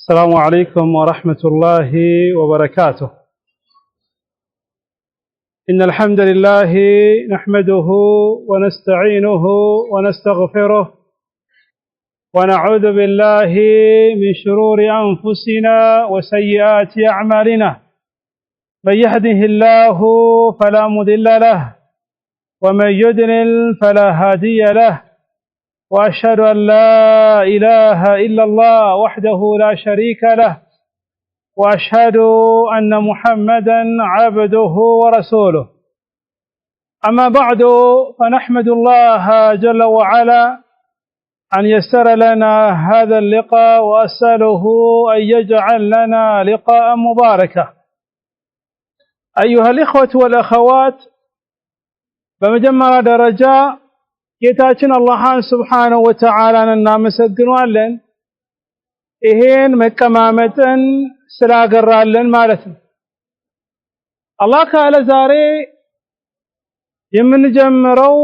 السلام عليكم ورحمة الله وبركاته. إن الحمد لله نحمده ونستعينه ونستغفره ونعوذ بالله من شرور أنفسنا وسيئات أعمالنا. من يهده الله فلا مضل له ومن يضلل فلا هادي له، وأشهد أن لا إله إلا الله وحده لا شريك له، وأشهد أن محمدا عبده ورسوله. أما بعد، فنحمد الله جل وعلا أن يسر لنا هذا اللقاء، وأسأله أن يجعل لنا لقاء مباركا. أيها الإخوة والأخوات، بمجمع درجة ጌታችን አላህን ሱብሓነሁ ወተዓላን እናመሰግናለን። ይሄን መቀማመጥን ስላገራለን ማለት ነው። አላህ ካለ ዛሬ የምንጀምረው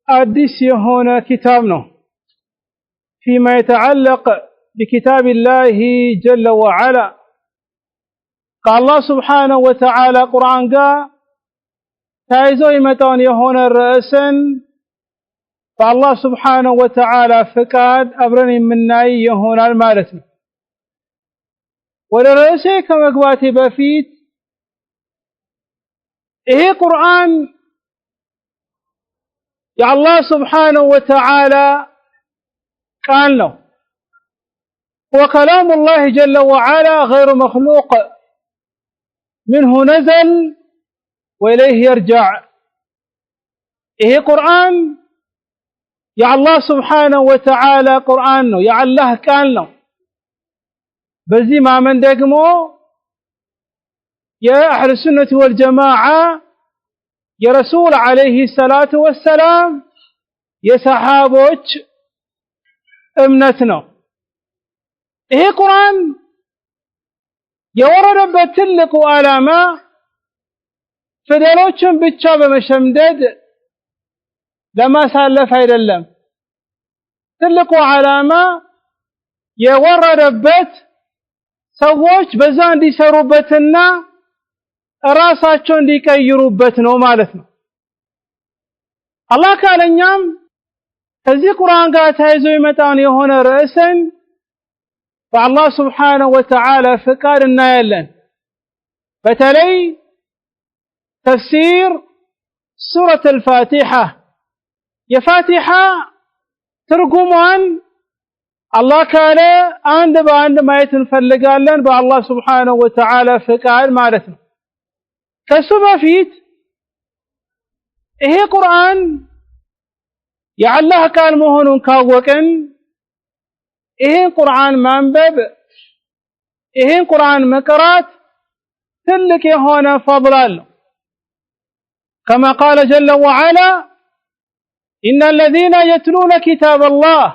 አዲስ የሆነ ኪታብ ነው። فيما يتعلق بكتاب الله جل وعلا ከአላህ ሱብሓነሁ ወተዓላ ቁርአን ጋር ተያይዞ የመጣውን የሆነ ርዕስን فالله سبحانه وتعالى فقاد أبرن مناي يهون المالتنا. ولرأسي كمقباتي بفيت إيه قرآن يا الله سبحانه وتعالى كان له، وكلام الله جل وعلا غير مخلوق، منه نزل وإليه يرجع. إيه قرآن يا الله سبحانه وتعالى قرآن ነው يا الله ቃል ነው። በዚህ ማመን ደግሞ የአህሉ ሱነቲ ወልጀማዓ የረሱል አለይሂ ሰላቱ ወሰላም የሰሃቦች እምነት ነው። ይሄ ቁርአን የወረደበት ትልቁ ዓላማ ፊደሎችን ብቻ በመሸምደድ ለማሳለፍ አይደለም። ትልቁ ዓላማ የወረደበት ሰዎች በዛ እንዲሰሩበትና ራሳቸው እንዲቀይሩበት ነው ማለት ነው። አላህ ካለኛም ከዚህ ቁርአን ጋር ተያይዞ የመጣውን የሆነ ርዕስን በአላህ ሱብሓነሁ ወተዓላ ፍቃድ እናያለን። በተለይ ተፍሲር ሱረት አልፋቲሓ የፋቲሓ ትርጉሟን አላህ ካለ አንድ በአንድ ማየት እንፈልጋለን በአላህ ሱብሓነሁ ወተዓላ ፍቃድ ማለት ነው። ከሱ በፊት ይሄ ቁርአን የአላህ ቃል መሆኑን ካወቅን ይሄን ቁርአን ማንበብ፣ ይሄን ቁርአን መቅራት ትልቅ የሆነ ፈضል አለው። كما قال جل وعلا إن الذين يتلون كتاب الله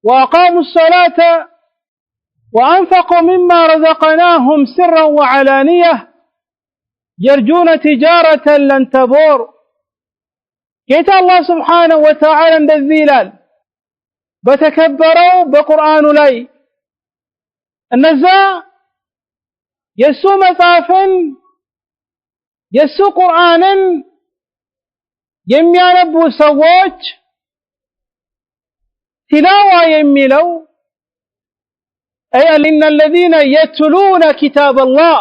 وأقاموا الصلاة وأنفقوا مما رزقناهم سرا وعلانية يرجون تجارة لن تبور. كيتا الله سبحانه وتعالى الذيلال بتكبروا بقرآن لي النزاع يسو مطافا يسو قرآنا የሚያነቡ ሰዎች ትላዋ የሚለው أي إن الذين يتلون كتاب الله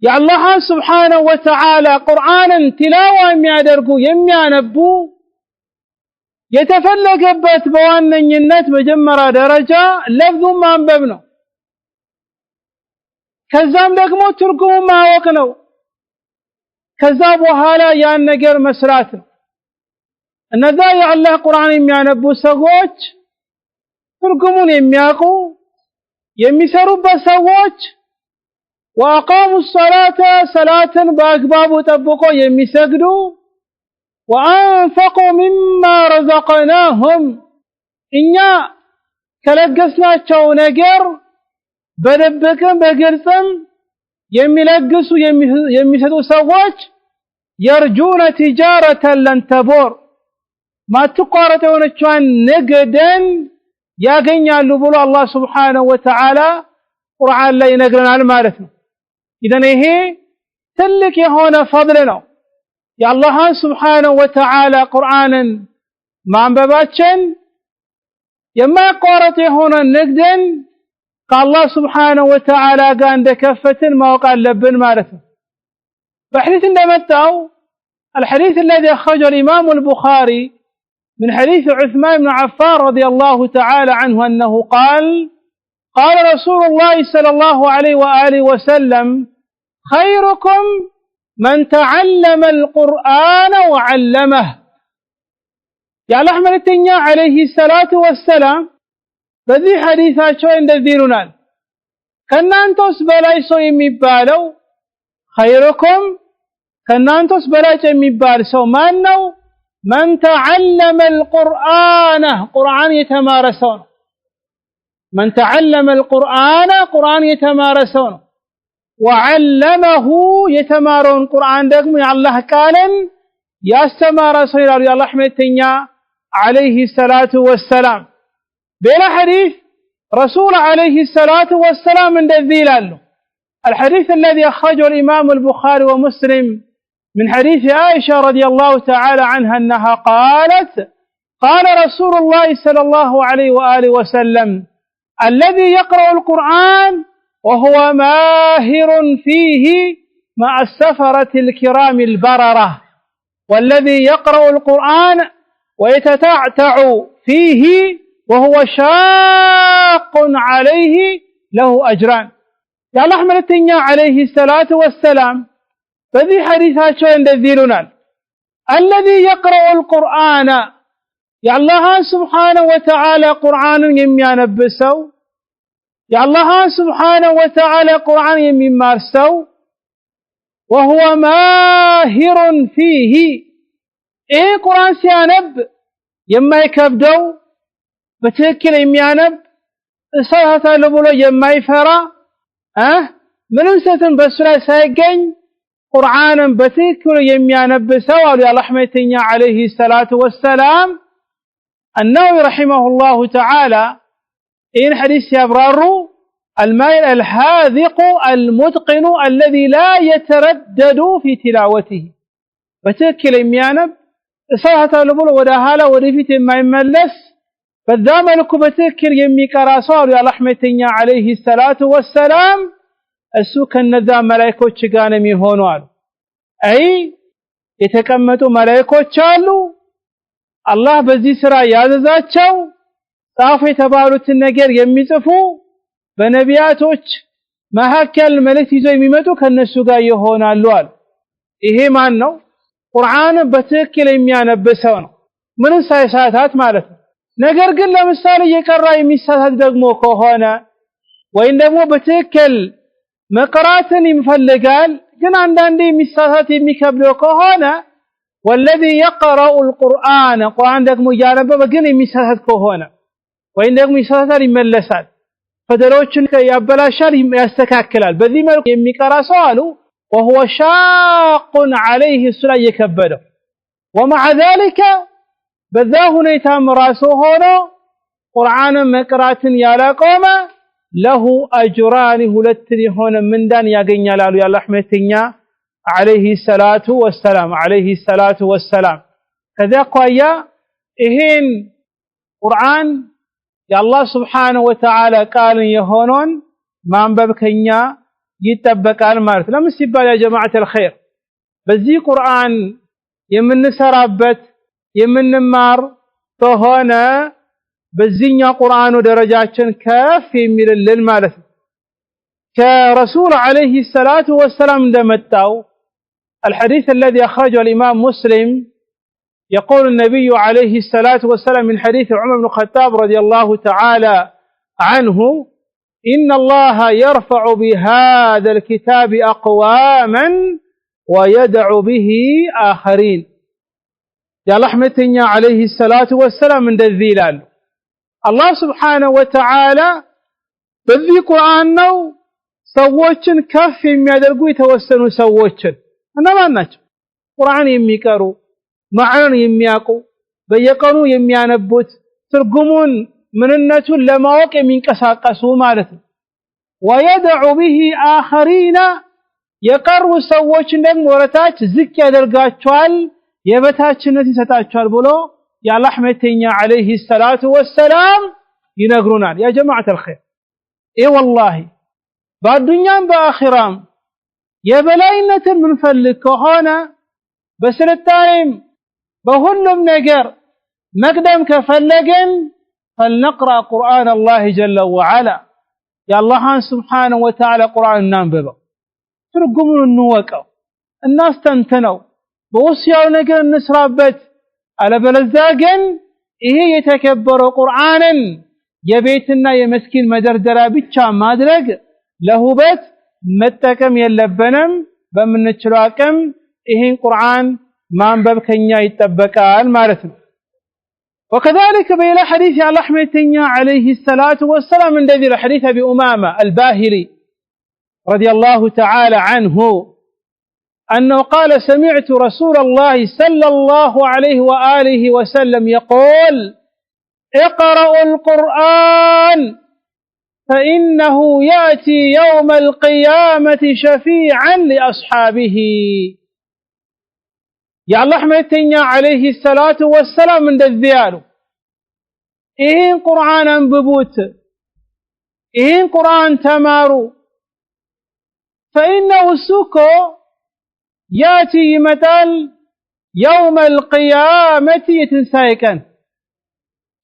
يا الله سبحانه وتعالى قرآنا تلاوة የሚያደርጉ የሚያነቡ የተፈለገበት በዋነኝነት መጀመሪያ ደረጃ ለፍዙን ማንበብ ነው። ከዛም ደግሞ ትርጉሙን ማወቅ ነው። ከዛ በኋላ ያን ነገር መስራት ነው። እነዛ የአላህ ቁርአን የሚያነቡ ሰዎች ትርጉሙን የሚያውቁ የሚሰሩበት ሰዎች ወአቃሙ ሰላተ ሰላትን በአግባቡ ጠብቆ የሚሰግዱ ወአንፈቁ ሚማ ረዘቅናሁም እኛ ከለገስናቸው ነገር በደብቅም በግልጽም የሚለግሱ የሚሰጡ ሰዎች የርጁነ ቲጃረተን ለን ተቦር ማትቋረጥ የሆነችዋን ንግድን ያገኛሉ ብሎ አላህ Subhanahu Wa Ta'ala ቁርአን ላይ ይነግረናል ማለት ነው ኢዘን ይሄ ትልቅ የሆነ ፈድል ነው የአላህ Subhanahu Wa Ta'ala ቁርአንን ማንበባችን የማያቋርጥ የሆነ ንግድን ከአላህ Subhanahu Wa Ta'ala ጋር እንደከፈትን ማወቅ አለብን ማለት ነው በሐዲስ እንደመጣው الحديث الذي أخرجه الإمام البخاري من حديث عثمان بن عفان رضي الله تعالى عنه أنه قال رسول الله صلى الله عليه وآله وسلم خيركم من تعلم القرآن وعلمه يا الأحمد التنيا عليه الصلاة والسلام بذي حديثات شو عند الذيرونال كنا أنتوس بلايسو يميبالو خيركم كنا أنتوس بلايسو يميبالسو مانو من تعلم القرآن قرآن يتمارسون من تعلم القرآن قرآن يتمارسون وعلمه يتمارون قرآن دقم يا الله كالن يستمارسون يا الله أحمد التنيا عليه الصلاة والسلام بلا حديث رسول عليه الصلاة والسلام من الذيلال الحديث الذي أخرجه الإمام البخاري ومسلم من حديث عائشة رضي الله تعالى عنها أنها قالت قال رسول الله صلى الله عليه وآله وسلم الذي يقرأ القرآن وهو ماهر فيه مع السفرة الكرام البررة والذي يقرأ القرآن ويتتعتع فيه وهو شاق عليه له أجران يا الله أحمد التنيا عليه الصلاة والسلام فذي حديثات شو عند الذيلونال الذي يقرأ القرآن يا الله سبحانه وتعالى قرآن يميانبسو يا الله سبحانه وتعالى قرآن يميمارسو وهو ماهر فيه ايه قرآن سيانب يما يكبدو بتكل يميانب እሳታ ለብሎ የማይፈራ ምንም ሰተን በሱ ላይ ሳይገኝ ቁርአንን በትክክል የሚያነብሰው አሉ የአላህ መልእክተኛ አለይሂ ሰላቱ ወሰላም النووي رحمه الله تعالى إن حديث يبرر المائل الحاذق المتقن الذي لا يتردد في تلاوته بتكل يميانب እሳታ ለብሎ ወደ ኋላ ወደፊት የማይመለስ በዛ መልኩ በትክክል የሚቀራ ሰው የአላህ መልእክተኛ አለይሂ ሰላቱ ወሰላም እሱ ከነዛ መላእክቶች ጋር ነው የሚሆነው አሉ አይ የተቀመጡ መላእክቶች አሉ አላህ በዚህ ስራ ያዘዛቸው ጻፉ የተባሉትን ነገር የሚጽፉ በነቢያቶች መሐከል መልእክት ይዘው የሚመጡ ከነሱ ጋር ይሆናሉ አሉ ይሄ ማን ነው ቁርአን በትክክል የሚያነብሰው ነው ምንም ሳይሳታት ማለት ነው ነገር ግን ለምሳሌ የቀራ የሚሳሳት ደግሞ ከሆነ ወይም ደግሞ በትክክል መቅራትን ይፈልጋል ግን አንዳንዴ የሚሳሳት የሚከብደው ከሆነ والذي يقرأ القرآن قرآن ደግሞ ያነበበ ግን የሚሳሳት ከሆነ ወይም ደግሞ ይሳሳታል ይመለሳል ፈደሎችን ያበላሻል ያስተካክላል በዚህ መልኩ የሚቀራ ሰው አሉ وهو شاق عليه السلا يكبده ومع ذلك በዛ ሁኔታም ራሱ ሆኖ ቁርአንን መቅራትን ያላቆመ له اجران ሁለት የሆነ ምንዳን ያገኛል አሉ የአላህ መልእክተኛ عليه الصلاه والسلام ከዚያ ቋያ ይሄን ቁርአን የአላህ Subhanahu Wa Ta'ala ቃል የሆነውን ማንበብ ከኛ ይተበቃል ማለት ለምን ሲባል ያ ጀማዓት الخير በዚህ ቁርአን የምንሰራበት የምንማር ከሆነ በዚህኛ ቁርአኑ ደረጃችን ከፍ የሚልልን ማለት ነው كرسول عليه الصلاة والسلام እንደመጣው الحديث الذي أخرجه الإمام مسلم يقول النبي عليه الصلاة والسلام من حديث عمر بن الخطاب رضي الله تعالى عنه إن الله يرفع بهذا الكتاب أقواما ويدع به آخرين يا الله መልእክተኛ عليه الصلاة والسلام እንደዚህ ይላል አላህ Subhanahu Wa Ta'ala በዚህ ቁርአን ነው ሰዎችን ከፍ የሚያደርጉ የተወሰኑ ሰዎችን እነማን ናቸው ቁርአን የሚቀሩ ማዕናን የሚያውቁ በየቀኑ የሚያነቡት ትርጉሙን ምንነቱን ለማወቅ የሚንቀሳቀሱ ማለት ነው ويدع به آخرين የቀሩ ሰዎችን ደግሞ ወረታች ዝቅ ያደርጋቸዋል የበታችነት ይሰጣቸዋል ብሎ የአላህ መልእክተኛ አለይሂ ሰላቱ ወሰላም ይነግሩናል ያ ጀማዓት الخير والله በአዱኛም በአኺራም የበላይነትን ምንፈልግ ከሆነ በስልጣኔም በሁሉም ነገር መቅደም ከፈለግን فلنقرأ قرآن الله جل وعلا يا الله سبحانه وتعالى قرآن እናንብበው ትርጉሙን እንወቀው እናስተንተነው በወሲያው ነገር እንስራበት አለበለዚያ ግን ይሄ የተከበረው ቁርአንን የቤትና የመስኪን መደርደሪያ ብቻ ማድረግ ለሁበት መጠቀም የለብንም በመንችለው አቅም ይሄን ቁርአን ማንበብ ከኛ ይጠበቃል ማለት ነው وكذلك بين حديث على احمدتنا عليه الصلاه والسلام من ذي الحديث ابي امامه الباهلي رضي الله تعالى عنه انه قال سمعت رسول الله صلى الله عليه واله وسلم يقول اقرأوا القرآن فإنه يأتي يوم القيامة شفيعا لأصحابه يا الله متنيا عليه الصلاة والسلام من الذيال إيه قرآن انببوت إيه قرآن تمارو فإنه السكو يأتي مثل يوم القيامة يتنسايكا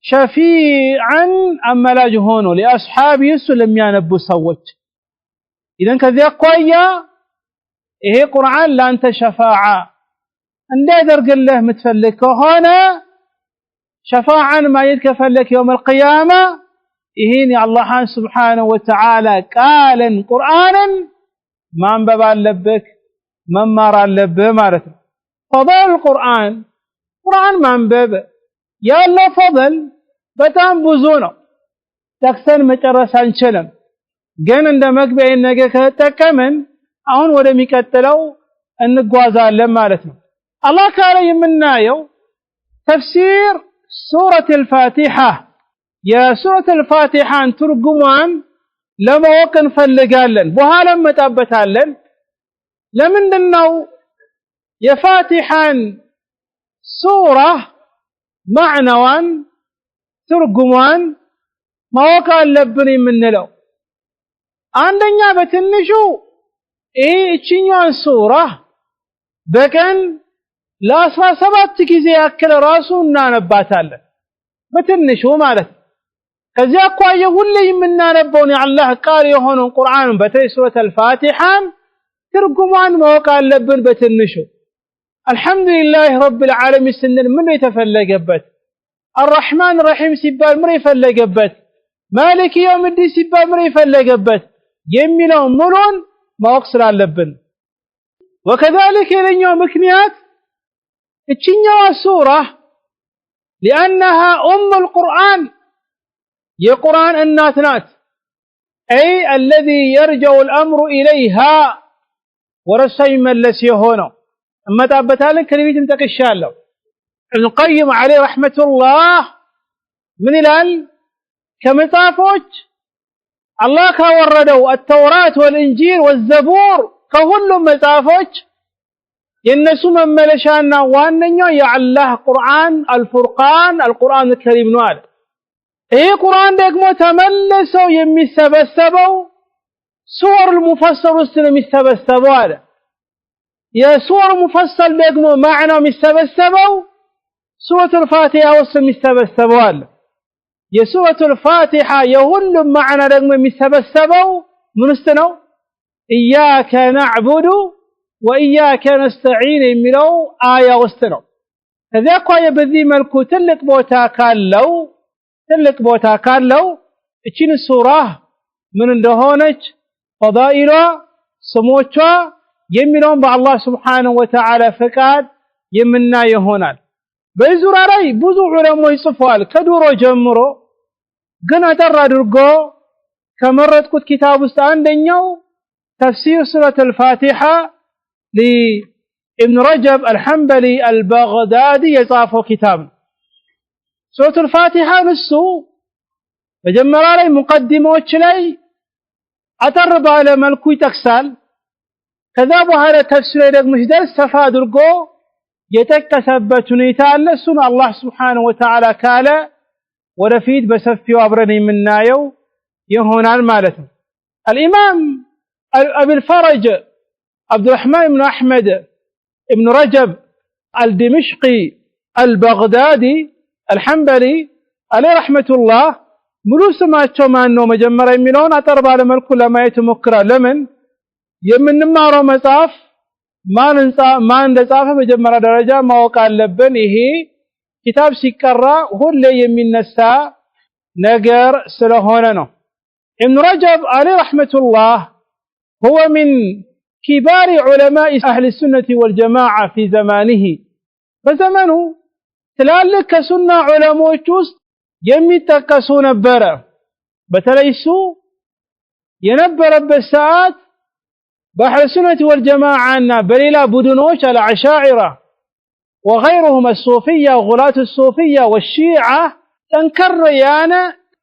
شفيعا أما لا جهونه لأصحابه يسلم ينبو سوت إذن كذي قوية إيه قرآن لا أنت شفاعة عندي درق الله متفلك هنا شفاعا ما يتكفلك يوم القيامة إهيني الله سبحانه وتعالى قال قرآنا ما انببال لبك من مارا لبه مارته فضل القرآن قرآن ما انبب يا الله فضل በጣም ብዙ ነው ተክሰን መጨረስ አንችልም ግን እንደ መግቢያ ነገር ከተጠቀምን አሁን ወደሚቀጥለው እንጓዛለን ማለት ነው አላህ ካለ የምናየው ተፍሲር ሱረት الفاتحة የሱረት الفاتحة ትርጉሟን ለማወቅ እንፈልጋለን በኋላ መጣበታለን ለምንድነው የፋቲሐን ሱራ ማዕናዋን ትርጉሟን ማወቅ አለብን የምንለው አንደኛ በትንሹ እቺኛን ሱራ በቀን ለ17 ጊዜ ያክል ራሱ እናነባታለን በትንሹ ማለት ከዚያ አኳያ ሁሌ የምናነበው የአላህ ቃል የሆነው ቁርአን በተለይ ሱረት الفاتحة ትርጉሟን ማወቅ አለብን በትንሹ አልহামዱሊላህ ረብል ዓለሚን ስንል ምን የተፈለገበት الرحمن الرحيم ሲባል ምን ይፈለገበት مالك يوم الدين ሲባል ምን ይፈለገበት የሚለው ሙሉን ማወቅ ስላለብን وكذلك የለኛው ምክንያት እቺኛው ሱራ لانها القرآن የቁርአን እናት ናት اي الذي يرجع الامر اليها ወረሰይ መለስ የሆነው እመጣበታለን ከነቢትም ተከሻለሁ ابن القيم عليه رحمة الله من الآن كمصافوች الله كوردوا التوراة والإنجيل والزبور كهلهم مصافوች የነሱ መመለሻና ዋነኛው የአላህ ቁርአን الفرقان القرآن الكريم ነው አለ ይሄ ቁርአን ደግሞ ተመልሰው የሚሰበሰበው ሱወር المفصل ውስጥ ነው የሚሰበሰበው አለ የሱወር المفصل ደግሞ ማዕናው የሚሰበሰበው سورة الفاتحة وسم يستبسبوا የሱረቱ الفاتحة የሁሉም ማዕና ደግሞ የሚሰበሰበው ምን ውስጥ ነው ኢያከ ነዕቡዱ ወኢያከ ነስተዒን የሚለው አያ ውስጥ ነው ከዚያ አኳያ በዚህ መልኩ ትልቅ ቦታ ካለው እቺን ሱራ ምን እንደሆነች ፈዳኢሏ ስሞቿ የሚለውን በአላህ Subhanahu Wa Ta'ala ፈቃድ የምናየው ይሆናል በዙራ ላይ ብዙ ዑለሞች ጽፈዋል ከዱሮ ጀምሮ ግን አጠር አድርጎ ከመረጥኩት ኪታብ ውስጥ አንደኛው ተፍሲር ሱረት الفاتحة لابن رجب الحنبلي البغدادي የጻፈው ኪታብ ሱረት الفاتحة እሱ መጀመሪያ ላይ ሙቀዲሞች ላይ አጠር ባለ መልኩ ይጠቅሳል ከዛ በኋላ ተፍሲር ላይ ደግሞ ሲደርስ ሰፋ አድርጎ የጠቀሰበት ሁኔታ አለ እሱን አላህ Subhanahu Wa Ta'ala ካለ ወደፊት በሰፊው አብረን የምናየው ይሆናል ማለት ነው الإمام أبي الفرج عبد الرحمن بن أحمد بن رجب الدمشقي البغدادي الحنبلي عليه رحمة الله ሙሉ ስማቸው ማን ነው መጀመሪያ የሚለውን አጠር ባለ መልኩ ለማየት ሞክራለሁ ለምን የምንማረው መጽሐፍ ማን እንደጻፈ መጀመሪያ ደረጃ ማወቅ አለብን ይሄ ኪታብ ሲቀራ ሁሌ የሚነሳ ነገር ስለሆነ ነው ابن رجب عليه رحمة الله هو من كبار علماء أهل السنة والجماعة في زمانه فزمنه تلالك سنة علماء ውስጥ የሚጠቀሱ ነበረ በተለይሱ የነበረበት ሰዓት በአህለ ሱነቲ ወልጀማዓና በሌላ ቡድኖች አልአሻዒራ وغيرهم الصوفية وغلاة الصوفية والشيعة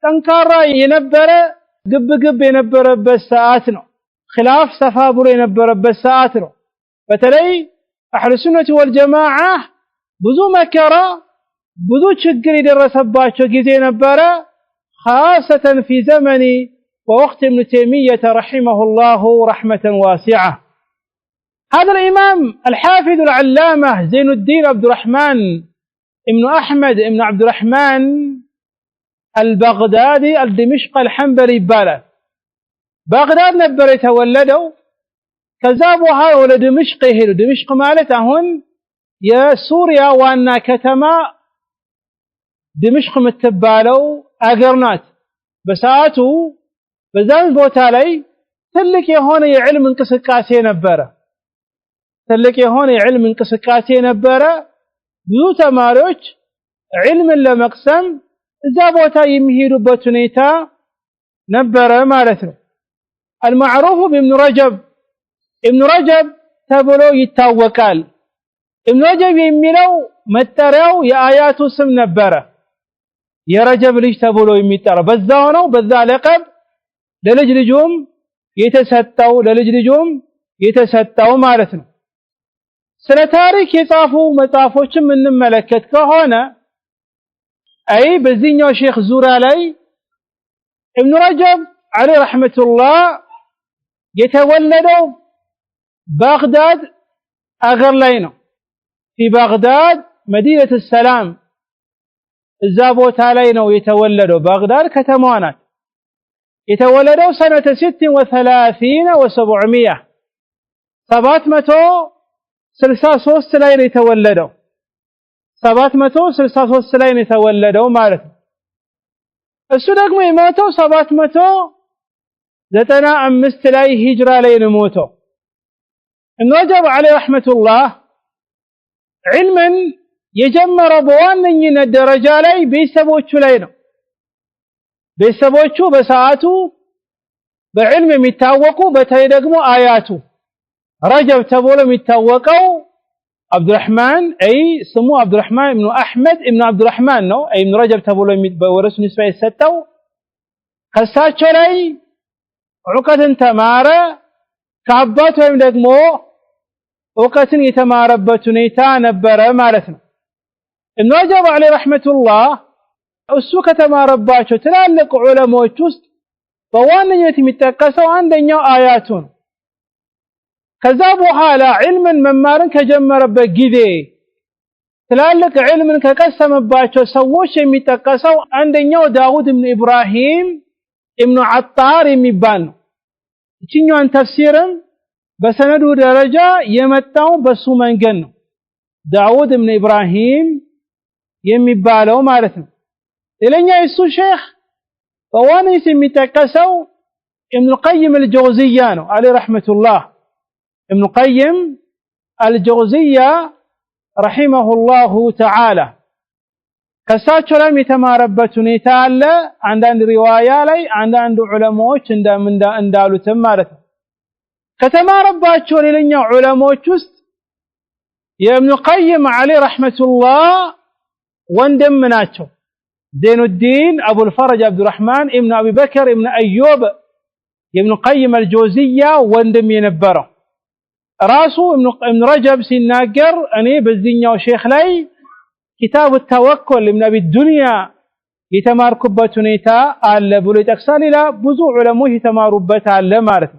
ጠንካራ የነበረ ግብግብ የነበረበት ሰዓት ነው ኺላፍ ሰፋብሮ የነበረበት ሰዓት ነው በተለይ አህለ ሱነቲ ወልጀማዓ ብዙ መከራ ብዙ ችግር የደረሰባቸው ጊዜ ነበረ خاصة في زمن ووقت ابن تيمية رحمه الله رحمة واسعة هذا الإمام الحافظ العلامة زين الدين عبد الرحمن ابن أحمد ابن عبد الرحمن البغدادي الدمشق الحنبلي بالا بغداد نبر يتولدوا كذابوها ولا دمشق يهلوا دمشق مالته هون يا سوريا وانا كتما دمشق متبالو አገርናት በሰዓቱ በዛን ቦታ ላይ ትልቅ የሆነ የዕልም እንቅስቃሴ ነበረ ብዙ ተማሪዎች ዕልምን ለመቅሰም እዛ ቦታ የሚሄዱበት ሁኔታ ነበረ ማለት ነው المعروف بابن رجب ተብሎ ይታወቃል ابن رجب የሚለው መጠሪያው የአያቱ ስም ነበረ የረጀብ ልጅ ተብሎ የሚጠራ በዛው ነው በዛ ለቀብ ለልጅ ልጁም የተሰጠው ማለት ነው ስለ ታሪክ የጻፉ መጽሐፎችን እንመለከት ከሆነ አይ በዚህኛው ሼክ ዙሪያ ላይ ابن رجب عليه رحمة الله የተወለደው ባግዳድ አገር ላይ ነው في بغداد مدينة السلام እዛ ቦታ ላይ ነው የተወለደው ባግዳድ ከተማዋ ናት የተወለደው سنة 36 و700 763 ላይ ነው የተወለደው 763 ላይ ነው የተወለደው ማለት ነው እሱ ደግሞ የሞተው 795 ላይ ሂጅራ ላይ ነው የሞተው ابن رجب عليه رحمة الله علما የጀመረው በዋነኝነት ደረጃ ላይ ቤተሰቦቹ ላይ ነው ቤተሰቦቹ በሰዓቱ በዕልም የሚታወቁ በተለይ ደግሞ አያቱ ረጀብ ተብሎ የሚታወቀው አብዱራህማን ስሙ አብዱራህማን ኢብኑ አህመድ ኢብኑ አብዱራህማን ነው ኢብኑ ረጀብ ተብሎ በወረሱ ንስባ የተሰጠው ከሳቸው ላይ ዕውቀትን ተማረ ከአባቱ ወይም ደግሞ ዕውቀትን የተማረበት ሁኔታ ነበረ ማለት ነው ابن رجب عليه رحمة الله እሱ ከተማረባቸው ትላልቅ ዑለሞች ውስጥ በዋነኝነት የሚጠቀሰው አንደኛው አያቱ ነው ከዛ በኋላ ዒልምን መማርን ከጀመረበት ጊዜ ትላልቅ ዒልምን ከቀሰመባቸው ሰዎች የሚጠቀሰው አንደኛው ዳውድ ኢብኑ ኢብራሂም ኢብኑ አጣር የሚባል ነው እቺኛውን ተፍሲርም በሰነዱ ደረጃ የመጣው በሱ መንገድ ነው ዳውድ ኢብኑ ኢብራሂም የሚባለው ማለት ነው ሌላኛው እሱ ሼክ በዋነኝነት የሚጠቀሰው ኢብኑ ቀይም አልጀውዚያ ነው عليه رحمة الله ابن قيم الجوزية رحمه الله تعالى ከሳቸው ላይ የተማረበት ሁኔታ አለ አንዳንድ ሪዋያ ላይ አንዳንድ ዑለማዎች እንዳሉትም ማለት ነው ከተማረባቸው ሌላኛው ዑለማዎች ውስጥ የኢብኑ ቀይም عليه رحمة الله ወንድም ናቸው زين الدين أبو الفرج عبد الرحمن ابن أبي بكر ابن أيوب ابن قيم الجوزية وندم ينبره راسه ابن رجب سيناجر أني بالزينيا وشيخ لي كتاب التوكل ابن أبي الدنيا يتماركبت نيتا على بوليت أكسال لا بزوع علموه يتماركبت على مارث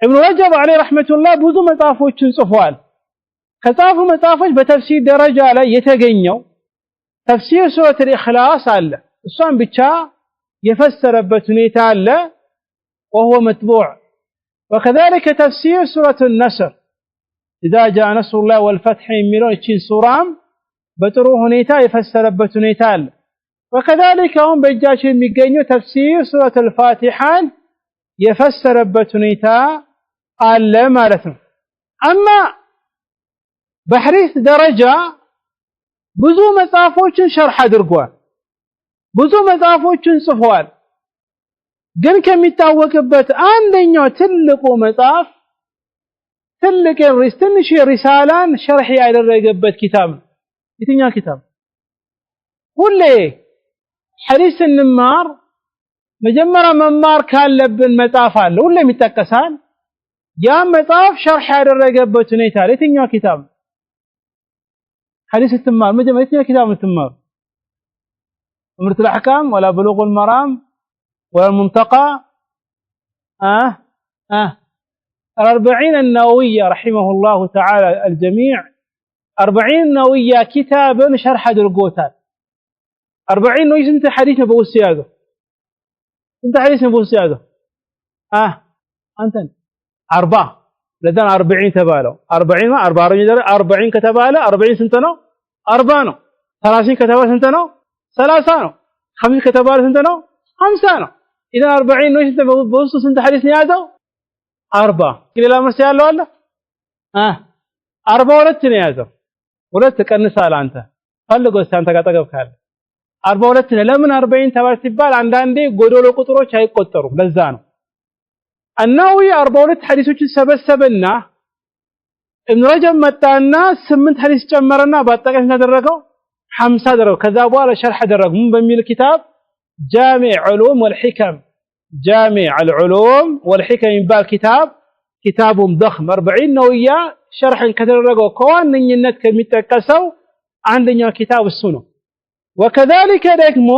ابن رجب عليه رحمة الله بزو مطافوش صفوال كتافو مطافوش بتفسير درجة على يتغنيو تفسير سورة الإخلاص على الصوم بيتشا يفسر بتنيتا على وهو متبوع وكذلك تفسير سورة النصر إذا جاء نصر الله والفتح يميلون تشين سورام بتروه نيتا يفسر بتنيتا على وكذلك هم بجاش الميقينيو تفسير سورة الفاتحة يفسر بتنيتا على مالتهم أما بحريث درجة بزو مصافوچن شرح አድርጓል ብዙ መጽሐፎችን ጽፏል ግን ከሚታወቅበት አንደኛው ትልቁ መጽሐፍ ትልቅ ትንሽ ሪሳላን ሸርህ ያደረገበት ኪታብ የትኛው ኪታብ ሁሌ ሐዲስ እንማር መጀመሪያ መማር ካለብን መጽሐፍ አለ ሁሌም ይተከሳል ያ መጽሐፍ ሸርህ ያደረገበት ሁኔታ የትኛው ኪታብ حديث التمار مجمع كتاب التمار عمرة الأحكام ولا بلوغ المرام ولا المنتقى الأربعين النووية رحمه الله تعالى الجميع 40 نووية كتاب شرح درقوتات 40 نووية انت حديث نبو السيادة انت حديث نبو السيادة أنت 4 لدن 40 تبالو 40 ما 40 كتباله 40 سنتنو 40 30 كتباله سنتنو 30 50 كتباله سنتنو 50 اذا 40 ነው እንተ በውስጡ ስንት ሐዲስ ነው ያዘው 40 ሌላ መልስ ያለው አለ 42 ነው ያዘው ሁለት ቀንሳል አንተ ፈልገው አንተ ጋር ተገብ ካለ 42 ነው ለምን 40 ተባለ ሲባል አንዳንዴ ጎዶሎ ቁጥሮች አይቆጠሩም ለዛ ነው النووي 42 حديثوችን ሰበሰበና ابن رجب መጣና 8 حديث ጨመረና ባጠቃላይ ተደረገው 50 ደረው ከዛ በኋላ ሸርህ አደረገ ምን በሚል ኪታብ جامع علوم والحكم جامع العلوم والحكم يبقى كتاب ضخم 40 نووية شرح ከተደረገው ከዋነኝነት ከሚጠቀሰው አንደኛው ኪታብ እሱ ነው وكذلك ደግሞ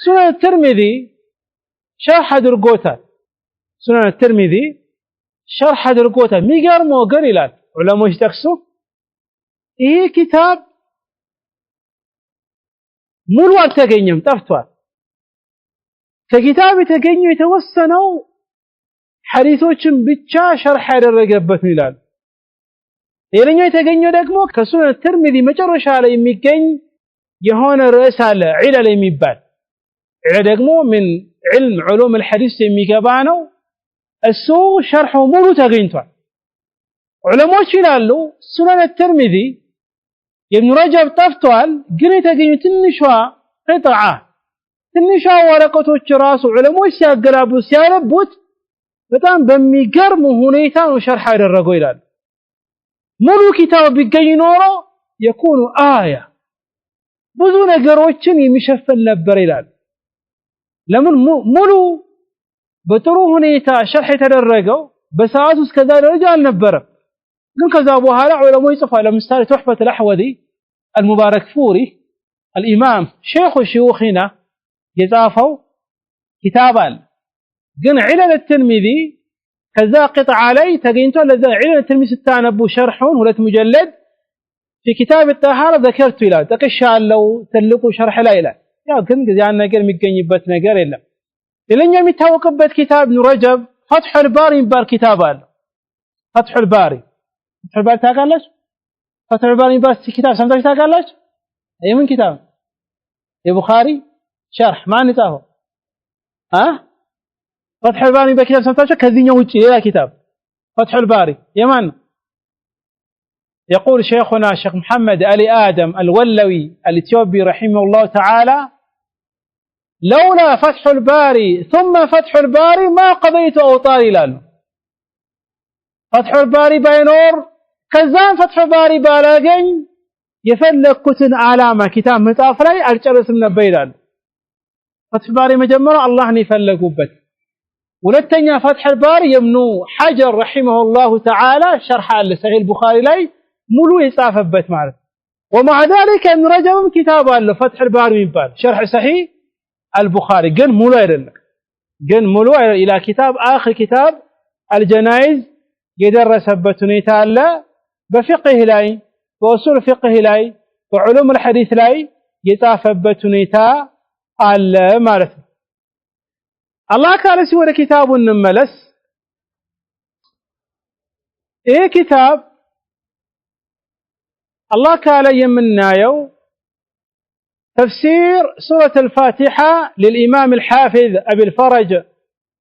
ሱነን الترمذي شرح አድርጎታል سنن الترمذي شرح درقوته ميقرمو قر إلال علماء يتقسو إيه كتاب ملوى تقينيم تفتوى ككتاب تقينيم يتوسنو حديثوچن بيتشا شرح درقبت إلال إلينيو يتقينيو دقمو كسنن الترمذي مجرش على يميقين يهون رسالة علل يميبال على دقمو من علم علوم الحديث يميقبانو السو شرحه مولو تغينتوا علماء يلالو سنن الترمذي ابن رجب طفتوال قري تغينو تنشوا قطعه تنشوا ورقቶች ራሱ علماء ሲያገላቡ ሲያለቡት በጣም በሚገርም ሁኔታ ነው ሸርህ ያደረገው ይላል ሙሉ ኪታብ ቢገኝ ኖሮ يكون آية ብዙ ነገሮችን የሚሸፍን ነበር ይላል ለምን ሙሉ በጥሩ ሁኔታ ሸርህ የተደረገው በሰዓት ውስጥ ከዛ ደረጃ አልነበረም ግን ከዛ በኋላ ዑለማው ይጽፋሉ ለምሳሌ تحفة الأحوذي المبارك فوري الإمام شيخ شيوخنا يጻፈው كتابان ግን علل الترمذي ከዛ قطع علي ተገኝቷል ለዛ علل الترمذي ስታነቡ ሸርሑን 2 مجلد في كتاب الطهارة ذكرت ይላል ተከሻለው ትልቁ ሸርህ ላይ ይላል ያው ግን ያን ነገር የሚገኝበት ነገር የለም ሌላኛው የሚታወቅበት ኪታብ ابن رجب فتح الباري የሚባል ኪታብ አለ فتح الباري ታውቃላችሁ فتح الباري የሚባል ኪታብ ሰምታችሁ ታውቃላችሁ የምን ኪታብ የቡኻሪ ሸርህ ማን ይጻፈው فتح الباري በኪታብ ሰምታችሁ ከዚህኛው ውጪ ሌላ ኪታብ فتح الباري የማን يقول شيخنا الشيخ محمد علي آدم الولوي الإثيوبي رحمه الله تعالى لولا فتح الباري ثم فتح الباري ما قضيت أوطاري لانه فتح الباري باينور كزان فتح الباري بالاقين የፈለኩትን ዓላማ ኪታብ መጻፍ ላይ አልጨርስም ነበር ይላል። ፈትህ ባሪ መጀመሪያ አላህን የፈለጉበት ሁለተኛ ፈትህ ባሪ የብኑ ሐጀር ረሂመሁላሁ ተዓላ ሸርህ አለ ሰሂህ አልቡኻሪ ላይ ሙሉ የጻፈበት ማለት ومع ذلك ابن رجب كتاب له فتح الباري يبال شرح صحيح البخاري ግን ሙሉ አይደለም ግን ሙሉ الى كتاب اخر كتاب الجنائز የደረሰበት ሁኔታ አለ በፍቅህ ላይ በኡሱል ፍቅህ ላይ በዑሉም الحديث ላይ የጻፈበት ሁኔታ አለ ማለት ነው። አላህ ካለ ወደ ኪታቡ እንመለስ። ይሄ ኪታብ الله قال يمنايو تفسير سورة الفاتحة للإمام الحافظ أبي الفرج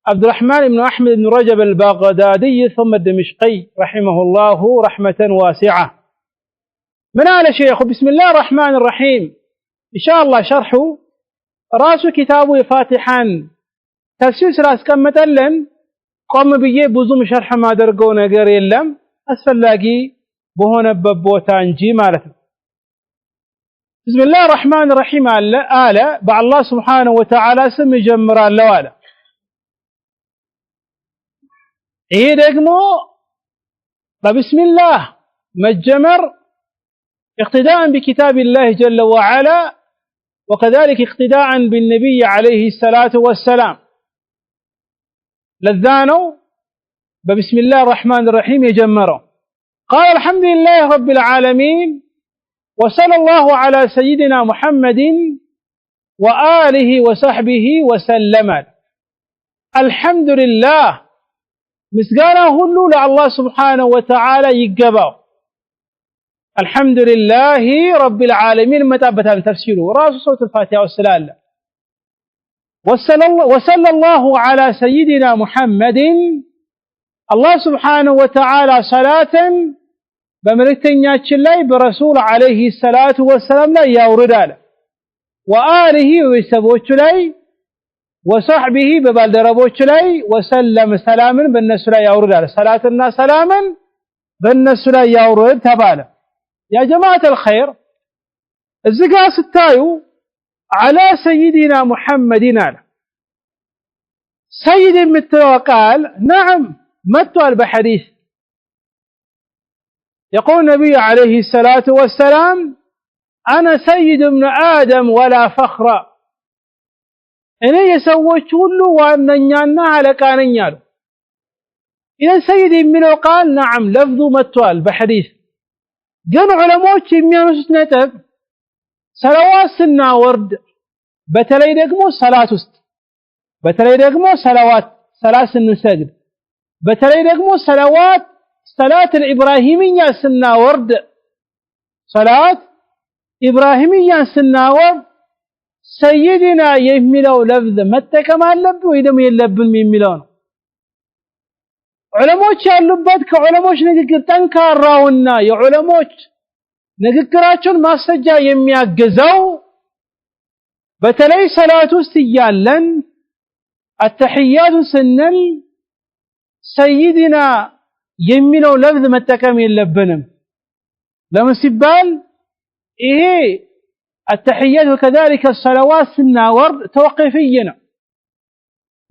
عبد الرحمن بن أحمد بن رجب البغدادي ثم الدمشقي رحمه الله رحمة واسعة. من على شيخ بسم الله الرحمن الرحيم إن شاء الله شرحه راس كتابه فاتحا تفسير راس كم متلن قام بيه بزوم شرح ما درقونا غير يلم أسفل لاقي በሆነበት ቦታ እንጂ ማለት ነው። بسم الله الرحمن الرحيم አለ በአላህ Subhanahu Wa Ta'ala ስም ይጀምራለሁ አለ። ይሄ ደግሞ በبسم الله መጀመር اقتداء بكتاب الله جل وعلا وكذلك اقتداء بالنبي عليه الصلاة والسلام لذانو بسم الله الرحمن الرحيم يجمره. قال الحمد لله رب العالمين وصلى الله على سيدنا محمد وآله وصحبه وسلم. الحمد لله مسغانا هلو لله سبحانه وتعالى يقبو. الحمد لله رب العالمين متابة تفسيره راس صوت الفاتحة والسلام. وصلى الله على سيدنا محمد الله سبحانه وتعالى صلاة በመልእክተኛችን ላይ በረሱል አለይሂ ሰላቱ ወሰለም ላይ ያውርዳል ወአሊሂ ወሰቦቹ ላይ ወሰህቢሂ በባልደረቦቹ ላይ ወሰለም ሰላምን በእነሱ ላይ ያውርዳል ሰላትና ሰላምን በእነሱ ላይ ያውርድ ተባለ። ያ ጀማዓት الخير እዚህ ጋር ስታዩ على سيدنا محمد አለ سيد የምትለው ቃል نعم መጥቷል በሐዲስ يقول النبي عليه الصلاة والسلام أنا سيد ابن آدم ولا فخر. እኔ የሰዎች ሁሉ ዋነኛና አለቃ ነኝ አሉ። إذا سيد የሚለው ቃል نعم لفظ መጥቷል በሐዲስ ግን ዑለማዎች የሚያነሱት ነጥብ ሰላዋት ስናወርድ በተለይ ደግሞ ሰላት ውስጥ በተለይ ደግሞ ሰላት ስንሰግድ በተለይ ደግሞ صلاة الإبراهيمية سناورد صلاة إبراهيمية سناورد سيدنا يميلو لفظ متى كما لب ويدم يلبن يميلون علموش ያሉበት ከዑለሞች ንግግር ጠንካራውና የዑለሞች ንግግራቸውን ማስረጃ የሚያገዘው በተለይ ሰላት ውስጥ ያለን التحيات سنن سيدنا የሚለው ለፍዝ መጠቀም የለብንም። ለምን ሲባል ይሄ التحيات وكذلك الصلوات ስናወርድ توقيفي ነው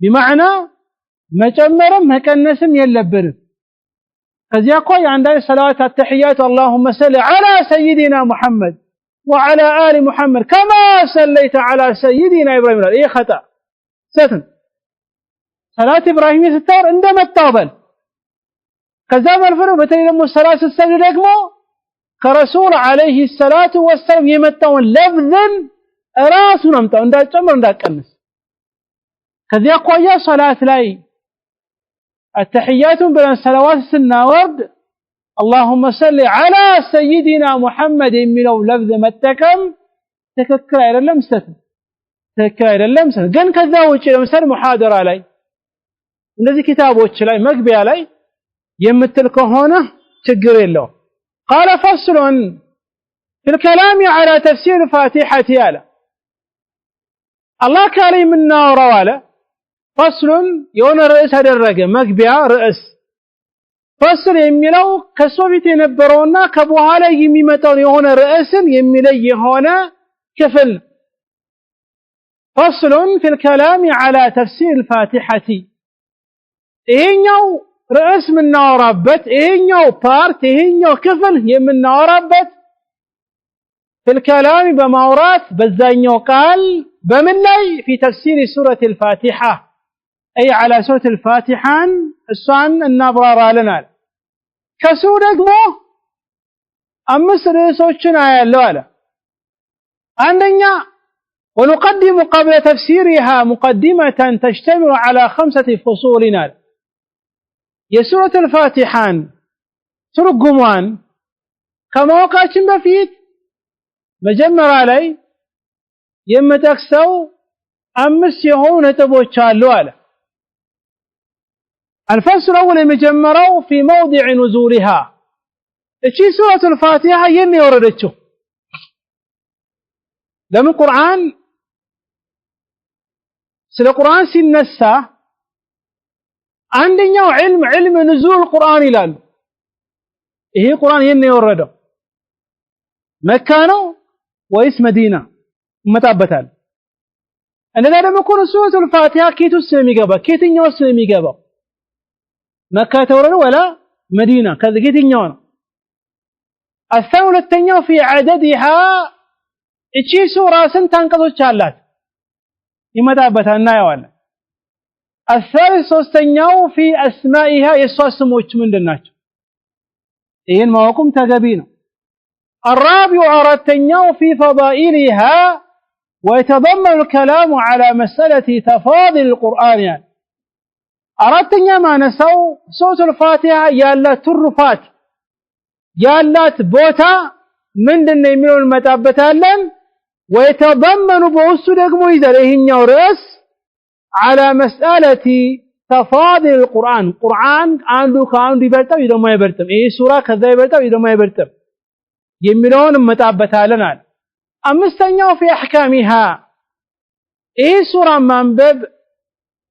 بمعنى መጨመርም መቀነስም የለብንም። ከዚያ እኮ የአንዳንድ ሰላዋት التحيات اللهم صل على سيدنا محمد وعلى آل محمد كما صليت على سيدنا إبراهيم ይሄ خطأ ስተት ሰላት ኢብራሂም ስታወር እንደመጣበል ከዛ መልፈረው በተለይ ደግሞ ሰላት ስትሰግድ ደግሞ ከረሱል አለይሂ ሰላቱ ወሰለም የመጣውን ለፍዝን ራሱን አምጣው እንዳጨምር እንዳቀንስ። ከዚያ ቆያ ሰላት ላይ التحيات بين الصلوات ስናወርድ اللهم صل على سيدنا محمد የሚለው ለፍዝ መጠቀም ትክክል አይደለም ስተት ትክክል አይደለም ስተት ግን ከዛ ውጪ ለምሳሌ ሙሐደራ ላይ እንደዚህ ኪታቦች ላይ መግቢያ ላይ يمثل كهونه ችግር የለው. قال فصل في الكلام على تفسير الفاتحة ያለ الله ካለ የምናወራው አለ فصل የሆነ ርዕስ አደረገ መግቢያ ርዕስ ፈስል የሚለው ከሶፊት የነበረውና ከበኋላ የሚመጣው የሆነ ርዕስን የሚለይ የሆነ ክፍል فصل في الكلام على تفسير الفاتحة ይሄኛው ርዕስ የምናወራበት ይሄኛው ፓርት ይሄኛው ክፍል የምናወራበት في الكلام በማውራት በዛኛው ቃል በምን ላይ في تفسير سورة الفاتحة أي على سورة الفاتحة እሷን እናብራራለናል ከሱ ደግሞ አምስት ርዕሶችን አያለው አለ አንደኛ ونقدم قبل تفسيرها مقدمة تشتمل على 5 فصول የሱረቱ الفاتحة ትርጉሟን ከማወቃችን በፊት መጀመሪያ ላይ የምጠቅሰው አምስት የሆኑ ነጥቦች አሉ አለ الفصل الأول የመጀመሪያው في موضع نزولها እቺ ሱረቱ الفاتحة የኔ ወረደችው ለምን ቁርአን ስለ ቁርአን ሲነሳ አንደኛው علم نزول القرآن ይላሉ ይሄ ቁርአን የኔ ወረደው መካ ነው ወይስ መዲና መጣበታል እንደዛ ደግሞ ሱረቱ الفاتحة ኬት ውስጥ የሚገባ ኬትኛው ውስጥ የሚገባው መካ ተወረደ ወላ መዲና ከየትኛው ነው الثاني ሁለተኛው في عددها እቺ ሱራ ስንት አንቀጾች አላት ይመጣበታል እናየዋለን الثالث ሶስተኛው في اسمائها የሷ ስሞች ምንድናቸው ይሄን ማወቁም ተገቢ ነው الرابع አራተኛው في فضائلها ويتضمن الكلام على مسألة تفاضل القرآن يعني አራተኛ ማነሳው ሱረቱ الفاتحة ያላት ትሩፋት ያላት ቦታ ምንድነው የሚለውን መጣበታለን ويتضمن በውስጡ ደግሞ ይዘል ይሄኛው ርዕስ على مسألة تفاضل القرآن ቁርአን አንዱ ከአንዱ ይበልጣል ደግሞ አይበልጥም ይሄ ሱራ ከዛ ይበልጣል ደግሞ አይበልጥም የሚለውን መጣበታለን አለ አምስተኛው في احكامها ይሄ ሱራ ማንበብ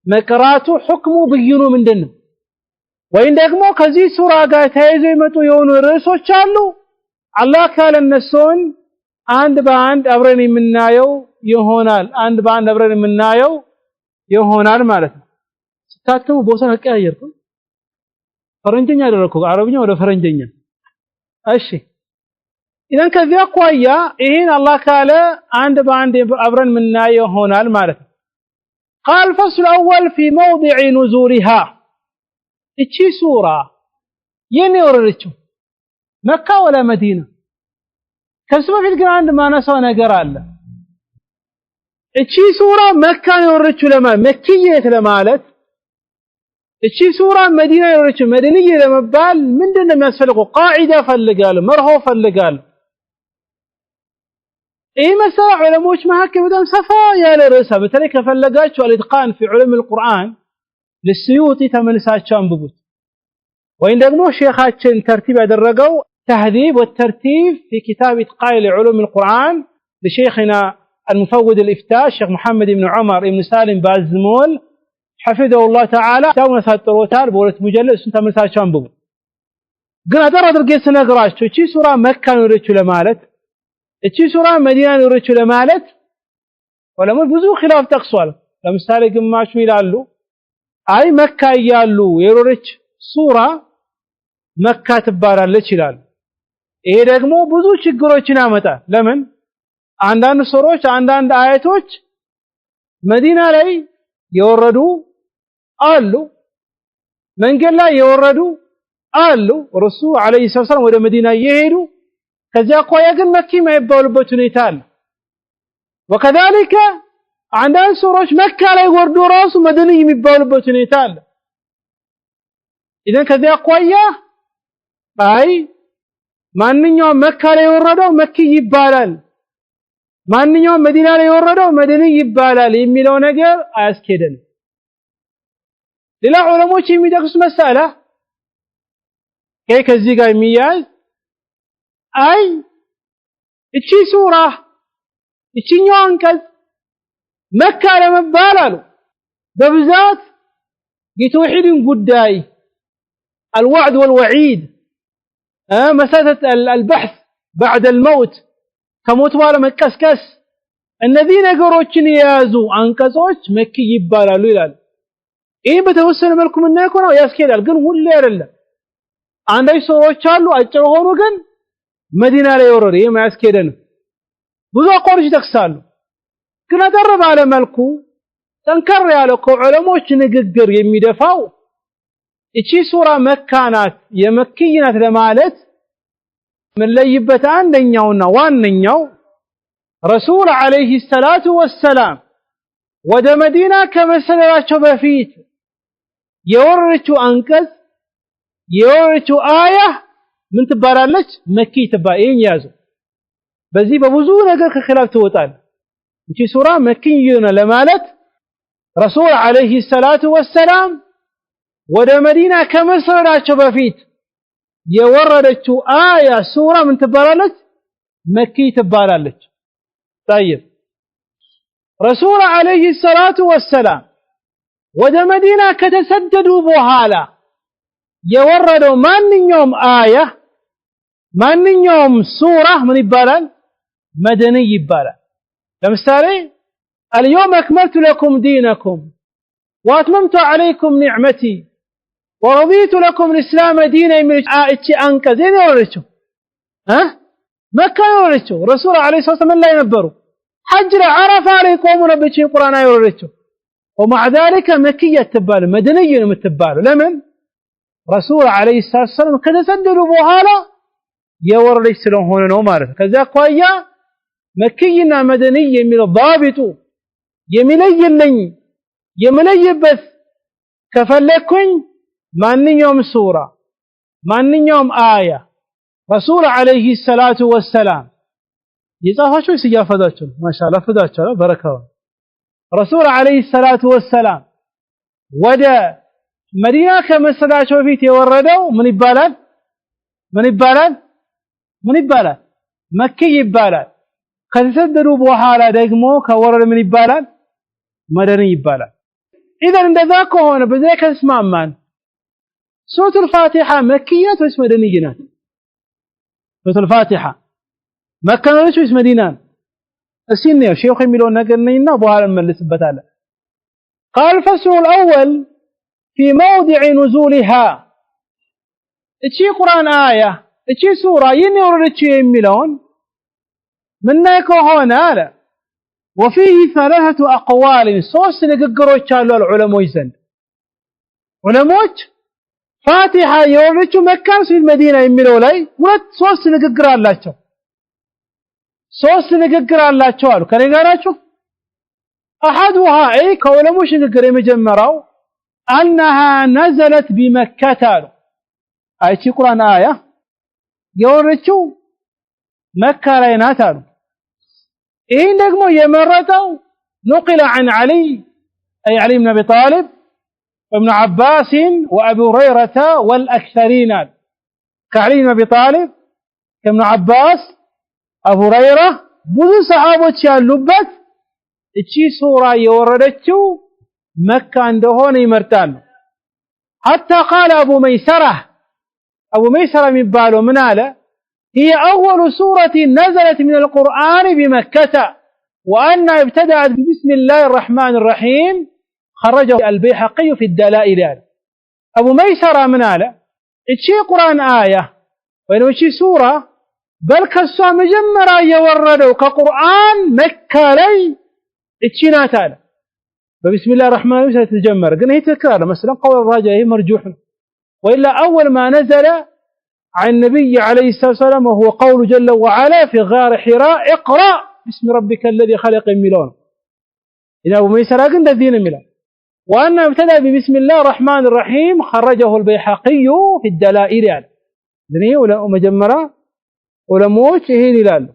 መቅራቱ ሁክሙ ብይኑ ምንድነው ወይን ደግሞ ከዚህ ሱራ ጋር ተያይዞ የመጡ የሆኑ ርዕሶች አሉ አላህ ካለ እነሱን አንድ በአንድ አብረን የምናየው ይሆናል አንድ በአንድ አብረን የምናየው ይሆናል ማለት ነው ስታተሙ ቦታ አቀያየርኩ ፈረንጀኛ አደረኩ አረብኛ ወደ ፈረንጀኛ እሺ ኢዳን ከዚያ አኳያ ይሄን አላህ ካለ አንድ በአንድ አብረን የምናየው ይሆናል ማለት ነው قال الفصل الأول في موضع نزولها እቺ ሱራ የኔ ወረደችው መካ ወላ መዲና ከሱ በፊት ግን አንድ ማነሳው ነገር አለ እቺ ሱራ መካ የወረደችው መክዬት ለማለት እቺ ሱራ መዲና የወረደችው መዲንዬ ለመባል ምንድነው የሚያስፈልገው ቃዒዳ ፈልጋለሁ መርሆ ፈልጋለሁ ይህ መሰለ ዑለሞች መካከል በጣም ሰፋ ያለ ርዕስ በተለይ ከፈለጋችሁ الاتقان في علوم القرآن للسيوطي ተመልሳችሁ አንብቡት ወይም ደግሞ ሼኻችን ተርቲብ ያደረገው تهذيب والترتيب في كتاب إتقان لعلوم القرآن لشيخنا المفوض الإفتاء الشيخ محمد بن عمر بن سالم بازمول حفظه الله تعالى كتابنا ساتروتال بولت مجلد اسم ተመልሳችሁ አንብቡ ግን አጠር አድርጌ ስነግራችሁ እቺ ሱራ መካ ነው የወረደችው ለማለት እቺ ሱራ መዲና ነው የወረደችው ለማለት ወለሞች ብዙ ኺላፍ ጠቅሷል ለምሳሌ ግማሹ ይላሉ አይ መካ ያሉ የወረደች ሱራ መካ ትባላለች ይላሉ ይሄ ደግሞ ብዙ ችግሮችን ያመጣል ለምን አንዳንድ ሱሮች አንዳንድ አያቶች መዲና ላይ የወረዱ አሉ መንገድ ላይ የወረዱ አሉ ረሱል አለይሂ ሰላም ወደ መዲና እየሄዱ ከዚያ ቆያ ግን መኪ የማይባሉበት ሁኔታ አለ وكذلك አንዳንድ ሱሮች መካ ላይ ወርዶ ራሱ መዲና የሚባሉበት ሁኔታ አለ ኢዘን ከዚያ ቆያ አይ ማንኛውም መካ ላይ የወረደው መኪ ይባላል ማንኛውም መዲና ላይ የወረደው መዲና ይባላል የሚለው ነገር አያስኬደንም ሌላ ዑለሞች የሚጠቅሱት መሳላ ከዚህ ጋር የሚያዝ አይ እቺ ሱራ እቺኛው አንቀጽ መካ ለመባል አሉ በብዛት የተውሂድን ጉዳይ الوعد والوعيد مسألة البحث بعد الموت كموت بኋላ መቀስቀስ እነዚህ ነገሮችን የያዙ አንቀጾች መኪ ይባላሉ ይላል። ይህ በተወሰነ መልኩ ምናየው ነው ያስኬዳል፣ ግን ሁሌ አይደለም። አንዳንድ ሱራዎች አሉ አጭር ሆኖ ግን መዲና ላይ ወረደ። ይሄ ማያስኬደን ብዙ አቋሮች ይጠቅሳሉ። ግን አጠር ባለ መልኩ ጠንከር ያለ ከዑለሞች ንግግር የሚደፋው እቺ ሱራ መካ ናት የመክይ ናት ለማለት ምን ለይበት አንደኛውና ዋነኛው ረሱል አለይሂ ሰላቱ ወሰላም ወደ መዲና ከመሰደዳቸው በፊት የወረደችው አንቀጽ የወረደችው አያ ምን ትባላለች? መኪ ትባል። ይሄን ያዙ። በዚህ በብዙ ነገር ከኺላፍ ትወጣል። እቺ ሱራ መኪይ ነው ለማለት ረሱል አለይሂ ሰላቱ ወሰላም ወደ መዲና ከመሰደዳቸው በፊት የወረደችው አያ ሱራ ምን ትባላለች? መኪ ትባላለች። طيب ረሱል አለይሂ ሰላቱ ወሰላም ወደ መዲና ከተሰደዱ በኋላ የወረደው ማንኛውም አያ ማንኛውም ሱራ ምን ይባላል? መደኒ ይባላል። ለምሳሌ اليوم أكملت لكم دينكم وأتممت عليكم نعمتي ورضيت لكم الإسلام دينا من أنك زين يوريتشو مكة يوريتشو رسول عليه الصلاة والسلام لا ينبروا حج عرفة عليكم ونبتشي القرآن يوريتشو ومع ذلك مكية تبال مدنية متبال لمن رسول عليه الصلاة والسلام كذا سدلوا بوهالا يوريش سلون هنا نومارس كذا قوية مكينا مدنية من الضابط يملي بس كفلكن ማንኛውም ሱራ ማንኛውም አያ ረሱል አለይሂ ሰላቱ ወሰላም የጻፋቸው ሲያፈዛቸው ማሻአላ ፈዛቸው በረካው ረሱል አለይሂ ሰላቱ ወሰላም ወደ መዲና ከመሰዳቸው በፊት የወረደው ምን ይባላል? መኪ ይባላል። ከተሰደዱ በኋላ ደግሞ ከወረደ ምን ይባላል? መደኒ ይባላል። ኢዘን እንደዛ ከሆነ በዚህ ከስማማን سورة الفاتحة مكية واسم مدنية سورة الفاتحة مكة واسم مدينة السنة الشيخ يميلون نقرنينا وبهذا المجلس بتالا قال الفصل الأول في موضع نزولها اتشي قرآن آية اتشي سورة ينور اتشي يميلون منك هنا لا وفيه ثلاثة أقوال صوص نقروا اتشالوا العلماء يزن علماء ፋቲሃ የወረደችው መካን ሲል መዲና የሚለው ላይ ሶስት ንግግር አላቸው አሉ። ከኔ ጋር ናችሁ? አሐዱሃ አይ ከዑለሞች ንግግር የመጀመሪያው አንها نزلت بمكة አሉ። አይቺ ቁርአን አያ የወረደችው መካ ላይ ናት አሉ። ይሄን ደግሞ የመረጠው نقل عن علي أي علي بن أبي طالب ابن عباس وأبي هريرة والأكثرين كعلي بن أبي طالب كابن عباس أبو هريرة ብዙ ሰሃቦች ያሉበት እቺ ሱራ የወረደችው መካ እንደሆነ ይመርጣሉ። حتى قال أبو ميسرة የሚባለው ምን አለ هي أول سورة نزلت من القرآن بمكة وأن ابتدأت بسم الله الرحمن الرحيم خرجه البيهقي في الدلائل. أبو ميسرة من آله اتشي قرآن آية وإنه اتشي سورة بل كسوى مجمرة يوردوا كقرآن مكة لي اتشي ناتاله فبسم الله الرحمن الرحيم تتجمر قلنا هي تكرار مثلا قول الراجع هي مرجوح وإلا أول ما نزل عن النبي عليه الصلاة والسلام وهو قول جل وعلا في غار حراء اقرأ باسم ربك الذي خلق الميلون. إذا أبو ميسرة قلنا الدين الميلون وأن ابتدأ ببسم الله الرحمن الرحيم خرجه البيهقي في الدلائل يعني ذنيه ولا مجمرة ولا موت هي لال.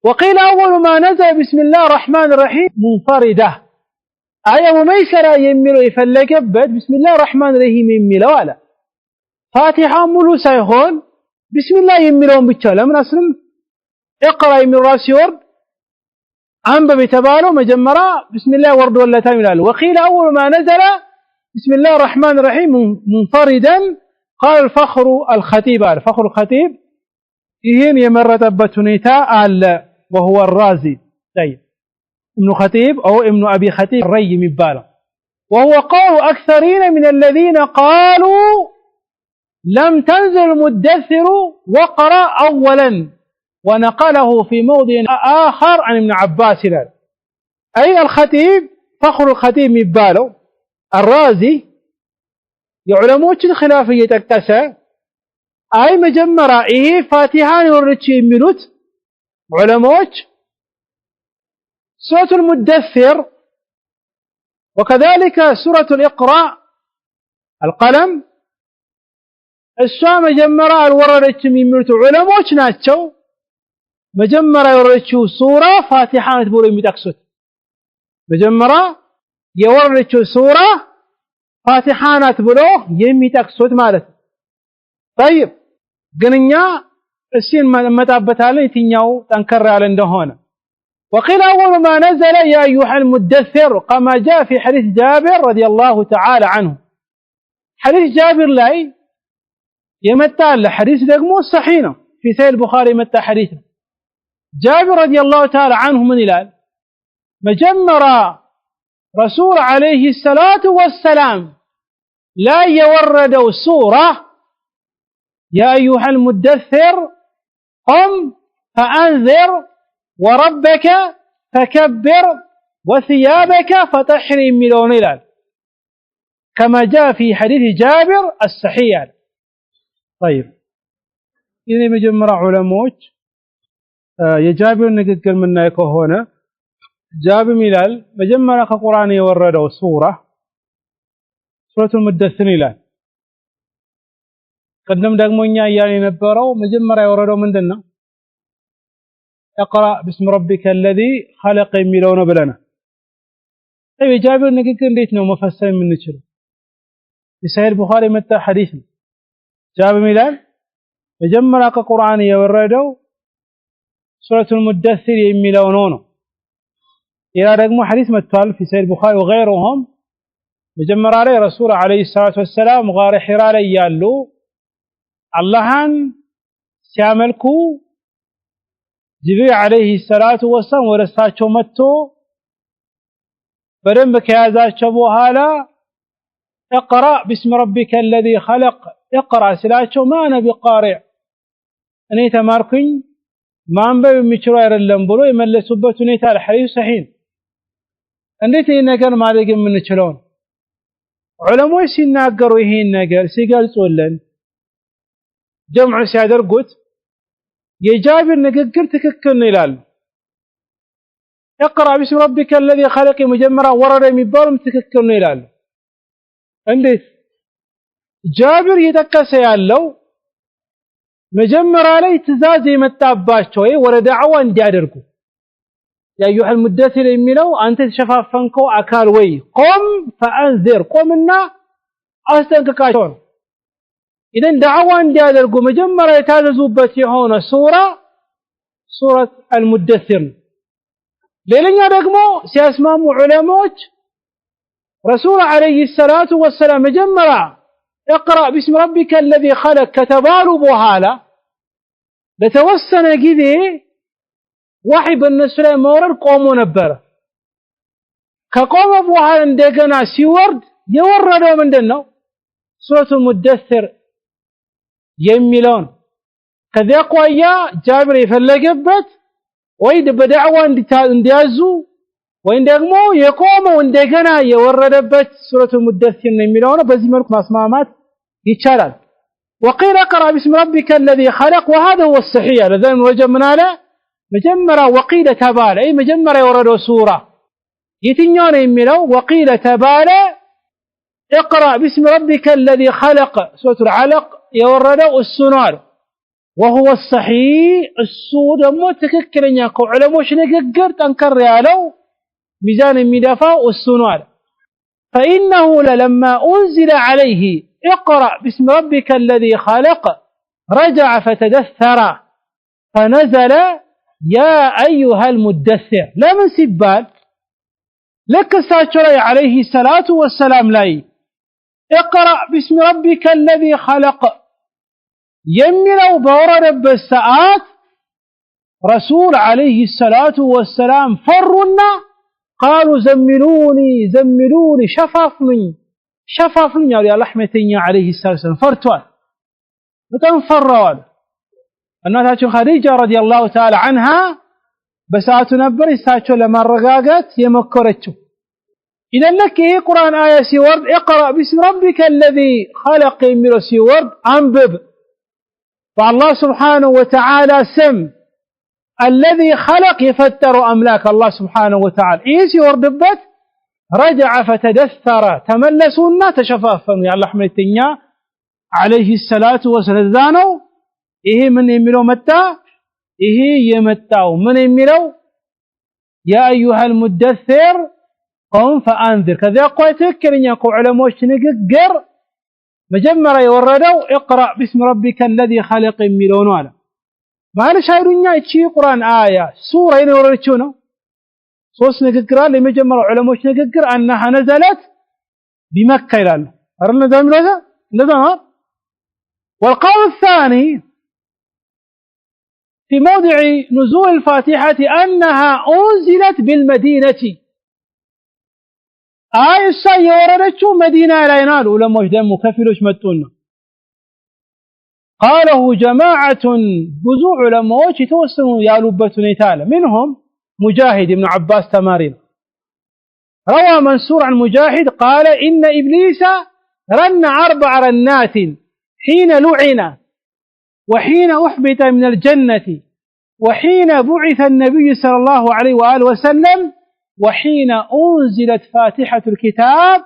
وقيل أول ما نزل بسم الله الرحمن الرحيم منفردة آية ميسرة يميلو يفلق بد بسم الله الرحمن الرحيم يميلو ولا فاتحة ملو سيهون بسم الله يميلون بيتشالا من أسلم اقرأ يميل راسي ورد أنبا بتبالو مجمرة بسم الله ورد ولا تامل. وقيل أول ما نزل بسم الله الرحمن الرحيم منفردا قال الفخر الخطيب الفخر الخطيب ይህን የመረጠበት ሁኔታ አለ وهو الرازي طيب ابن خطيب او ابن ابي خطيب الري የሚባለው وهو قول اكثرين من الذين قالوا لم تنزل المدثر وقرأ اولا ونقله في موضع آخر عن ابن عباس أي الخطيب فخر الخطيب የሚባለው الرازي የዑለሞችን ኺላፍየ ጠቀሰ አይ መጀመሪያ ይሄ ፋቲሃን ወርጭ የሚሉት ዑለሞች سورة المدثر وكذلك سورة الإقراء القلم እሷ መጀመሪያ አልወረደችም የሚሉት ዑለሞች ናቸው መጀመሪያ የወረደችው ሱራ ፋቲሃ ናት ብሎ የሚጠቅሱት መጀመሪያ የወረደችው ሱራ ፋቲሃ ናት ብሎ የሚጠቅሱት ማለት ነው طيب ግንኛ እሺን መጣበታለን የትኛው ጠንከር ያለ እንደሆነ وقيل أول ما نزل يا أيها المدثر كما جاء في حديث جابر رضي الله تعالى عنه حديث جابر لاي يمتع الحديث دقمو الصحيح في سيد البخاري يمتع حديث جابر رضي الله تعالى عنه من الآن مجمر رسول عليه الصلاة والسلام لا يوردوا سورة يا أيها المدثر قم فأنذر وربك فكبر وثيابك فطهر ملون الآن كما جاء في حديث جابر الصحيح طيب إذا مجمر علموች የጃቢር ንግግር ምናይ ከሆነ ጃቢር ይላል መጀመሪያ ከቁርአን የወረደው ሱረቱል ሙደሲር ይላል ቀደም ደግሞኛ ያለ የነበረው መጀመሪያ የወረደው ምንድነው اقرا باسم ربك الذي خلق የሚለው ነው ብለና የጃቢር ንግግር እንዴት ነው መፈሰር የምንችለው የሰሂህ ቡኻሪ መጣ ሐዲስ ጃቢር ይላል መጀመሪያ ከቁርአን የወረደው سورة المدثر የሚለው ነው ያ ደግሞ ሐዲስ መጥቷል في سيد البخاري وغيرهم መጀመሪያ ላይ ረሱል አለይሂ ሰላቱ ወሰለም ጋር ሒራ ላይ ያሉ አላህን ሲያመልኩ ጅብሪል አለይሂ ሰላቱ ወሰለም ወረሳቸው መጥቶ በደንብ ከያዛቸው በኋላ اقرأ باسم ربك الذي خلق اقرأ ስላቸው ما انا بقارئ እኔ ተማርኩኝ ማንበብ የሚችሉ አይደለም ብሎ የመለሱበት ሁኔታ الحديث صحيح እንዴት ይሄ ነገር ማድረግ የምንችለው ዑለሞች ሲናገሩ ይሄን ነገር ሲገልጹልን ጀምዕ ሲያደርጉት የጃቢር ንግግር ትክክል ነው ይላሉ اقرأ باسم ربك الذي خلق መጀመሪያ ወረደ የሚባለው ትክክል ነው ይላሉ እንዴት ጃቢር እየጠቀሰ ያለው መጀመሪያ ላይ ትእዛዝ የመጣባቸው ወደ ዳዕዋ እንዲያደርጉ ያ አዩሀል ሙደሲር የሚለው አንተ ተሸፋፈንከው አካል ወይ ቆም فانذر ቆምና አስጠንቅቃቸው ኢደን ዳዕዋ እንዲያደርጉ መጀመሪያ የታዘዙበት የሆነ ሱረት አልሙደሲር ሌላኛ ደግሞ ሲያስማሙ ዑለሞች ረሱል አለይሂ ሰላቱ ወሰለም መጀመሪያ اقرأ باسم ربك الذي خلق كتبالوا بوهالا لتوسنا كذي وحي بالنسبة لهم مورد قوموا نبرا كقوموا بوهالا اندقنا سيورد يوردوا من دنو سورة المدثر يميلون كذي قوية جابر يفلقبت ويد بدعوة انديازو وين دقموا يقوموا اندقنا يوردبت سورة المدثر يميلون بزي ملك مصمامات يتشالل وقيل اقرأ باسم ربك الذي خلق وهذا هو الصحيح لذلك وجمنا له مجمرة وقيل تبالى أي مجمرة يوردوا سورة يتنيون يميلوا وقيل تبالى اقرأ باسم ربك الذي خلق سورة العلق يوردوا السنار وهو الصحيح السود متككرين يقول علموش نقر تنكر يالو ميزان المدافع والسنار فإنه لما أنزل عليه اقرأ باسم ربك الذي خلق رجع فتدثر فنزل يا أيها المدثر لا من سبال لك ساتشري عليه الصلاة والسلام لاي اقرأ باسم ربك الذي خلق يملوا بورد بالساعات رسول عليه الصلاة والسلام فرنا قالوا زملوني شفافني يا لحمتني عليه الصلاة والسلام فرتوال بتنفروا الناتج خديجة رضي الله تعالى عنها بساعة نبر يساعدوا لما الرقاقات يمكرتوا إذا لك إيه قرآن آية سيورد اقرأ باسم ربك الذي خلق يمير سيورد أنبب فالله سبحانه وتعالى سم الذي خلق يفتر أملاك الله سبحانه وتعالى إيه سيورد بت رجع فتدثر تملسونا تشفافا يا الله حميتنيا عليه الصلاة والسلام إيه من يميلو متى إيه يمتاو من يميلو يا أيها المدثر قم فأنذر كذا قويتك لن يقول علموش نقر مجمرة يوردوا اقرأ باسم ربك الذي خلق يميلون ولا ما هل شايرون يتشي قرآن آية سورة يوردتشونه صوص نقر اللي مجمرة علموش نقر أنها نزلت بمكة إلى الله أرلنا ذا من هذا والقول الثاني في موضع نزول الفاتحة أنها أنزلت بالمدينة آية الساية وردتشو مدينة لا ينالوا لما يدموا كفلوش متونا قاله جماعة بزوع لما وجه توسنوا يا لبة نتالة منهم مجاهد بن عباس تمارين روى منصور عن مجاهد قال إن إبليس رن 4 رنات حين لعن وحين أحبط من الجنة وحين بعث النبي صلى الله عليه وآله وسلم وحين أنزلت فاتحة الكتاب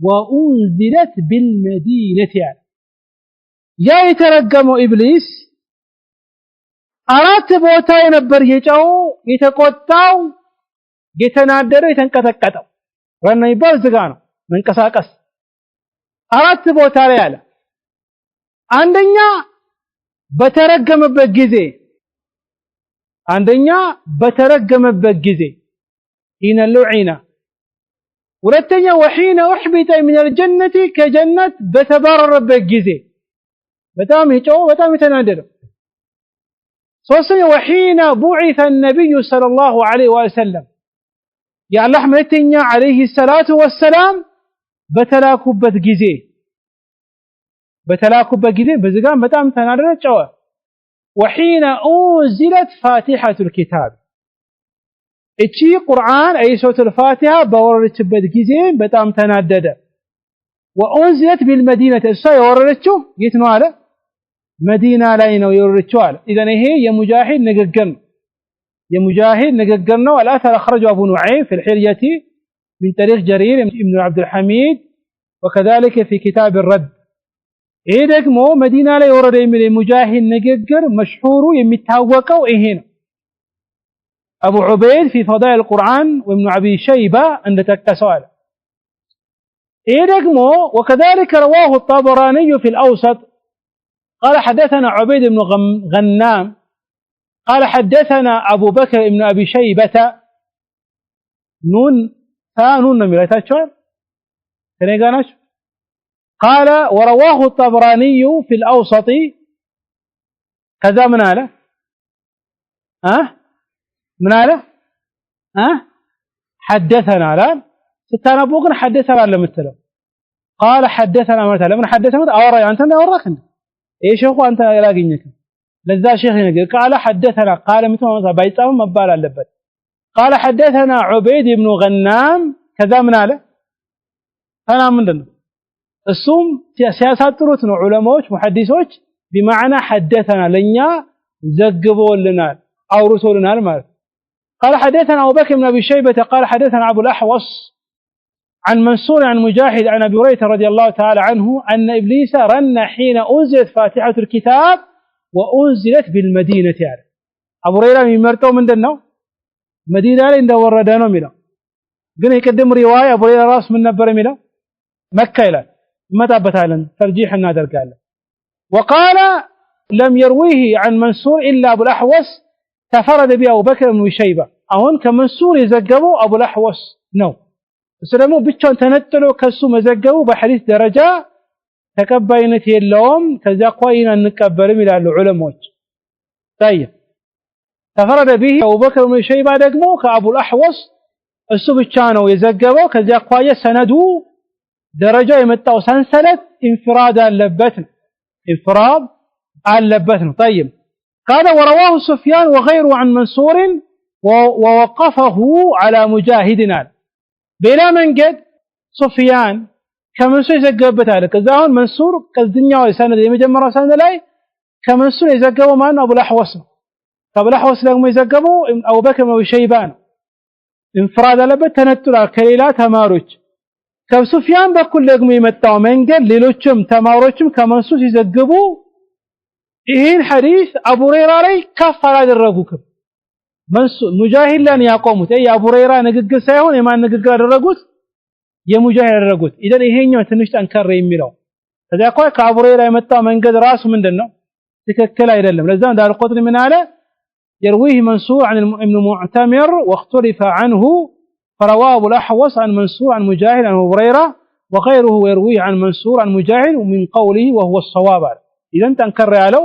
وأنزلت بالمدينة يعني. يا يترقم إبليس أرات بوتاو نبر يجاو يتقوتاو يتنادروا يتنكتكتاو رنا يبال زغانو من كساكس أرات بوتاو يالا عندنا بترقم بجزي عندنا بترقم بجزي حين اللعنة ولتنيا وحين أحبط من الجنة كجنة بتبرر بجزي بتام يجو بتام يتنادر صوصي وحين بعث النبي صلى الله عليه وسلم يا الله حملتنيا عليه الصلاة والسلام بتلاكو بجزي بزقان بتام تنادر جوا وحين أنزلت فاتحة الكتاب اتشي قرآن أي سورة الفاتحة بوررت بدقيزين بتام تنادد وأنزلت بالمدينة الساية وررتشو يتنو على مدينة لينو يوررتشو على إذن هي يا مجاهد نققرنا والأثر أخرجه أبو نعيم في الحلية من تاريخ جرير ابن عبد الحميد وكذلك في كتاب الرد إيدك مو مدينة لا يورد من مجاهد نققر مشهور يمتهوكو إهين أبو عبيد في فضائل القرآن وابن أبي شيبة عند تكتسوال إيرقمو وكذلك رواه الطبراني في الأوسط قال حدثنا عبيد بن غنام قال حدثنا أبو بكر بن أبي شيبة نون نميرتاتشوال قال ورواه الطبراني في الأوسط كذا من هذا من هذا حدثنا لا ستانا بوقنا حدثنا لمثله قال حدثنا مثلا من حدثنا أورا أنت أوراكن إيش هو أنت لاقينك لذا شيخ ينقل قال حدثنا قال مثل بيتام مبال اللبت قال حدثنا عبيد بن غنام كذا من هذا أنا من دون الصوم سياسات تروتنا علماء محدثوች بمعنى حدثنا لنيا زقبوا لنا أو رسولنا المال قال حدثنا أبو بكر بن أبي شيبة قال حدثنا أبو الأحوص عن منصور عن مجاهد عن أبي هريرة رضي الله تعالى عنه أن إبليس رن حين أنزلت فاتحة الكتاب وأنزلت بالمدينة يعني. أبو هريرة يمرتو من دنو مدينة عند وردانو ملا قلنا يقدم رواية أبو هريرة راس من نبر ملا مكة إلى متى بتالا ترجيح النادر قال وقال لم يرويه عن منصور إلا أبو الأحوص تفرد به أبو بكر بن شيبة أهون كمنصور يزقبوا أبو الأحوص نو ስለሙ ብቻውን ተነጥሎ ከሱ መዘገቡ በሐዲስ ደረጃ ተቀባይነት የለውም ከዛ ቆይና እንቀበልም ይላሉ ዑለሞች طيب ተፈረደ به أبو بكر بن شيبة ደግሞ ከአቡ الأحوص እሱ ብቻ ነው የዘገበው ከዛ ቆየ ሰነዱ ደረጃው የመጣው ሰንሰለት انفراد አለበት ነው طيب قال ورواه سفيان وغيره عن منصور ووقفه على مجاهدنا بلا منقد سفيان كمنصور يزقبت على كذا هون منصور كذنيا سند የመጀመሪያው ሰነድ ላይ ከመንሱር የዘገበው ማን አቡ الأحوص አቡ الأحوص ደግሞ የዘገበው አቡ በክር ነው ሸይባን انفراد አለበት ተነጥሏል ከሌላ ተማሪዎች ከሱፊያን በኩል ደግሞ የመጣው መንገድ ሌሎችም ተማሪዎችም ከመንሱር ሲዘግቡ ይህን ሐዲስ አቡ ሁረይራ ላይ ከፍ አላደረጉትም መንሱር ሙጃሂድ ላይ ያቆሙት የአቡ ሁረይራ ንግግር ሳይሆን የማን ንግግር አደረጉት የሙጃሂድ አደረጉት ኢደን ይሄኛው ትንሽ ጠንከር የሚለው ከዛ ከአቡ ሁረይራ የመጣው መንገድ ራሱ ምንድነው ትክክል አይደለም ለዛ እንዳልቆጥር ምን አለ يرويه منصور عن ابن معتمر واختلف عنه فرواه أبو الأحوص عن منصور عن مجاهد عن أبو هريرة وغيره يرويه عن منصور عن مجاهد ومن قوله وهو الصواب إذا تنكر على